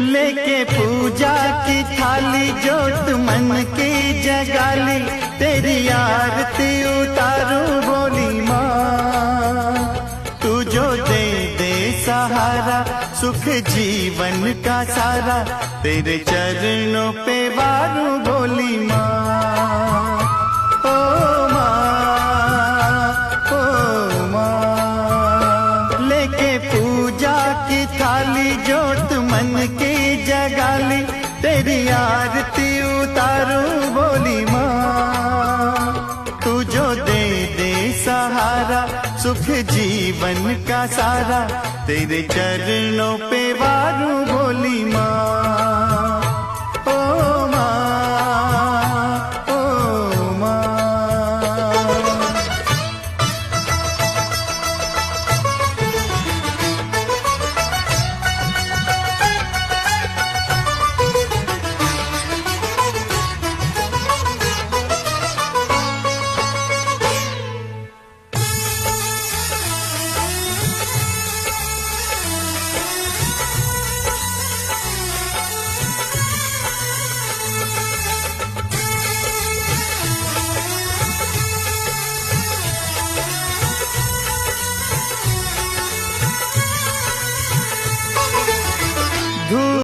लेके पूजा की थाली जोत मन की जगाली, तेरी आरती उतारूं बोली माँ। तू जो दे दे सहारा सुख जीवन का सारा, तेरे चरणों पे वारूं बोली माँ। ओ माँ, ओ माँ। लेके पूजा की थाली जोत मन की जगाली, तेरी आरती उतारूं बोली माँ। तू जो दे दे सहारा सुख जीवन का सारा, तेरे चरणों पे वारूं बोली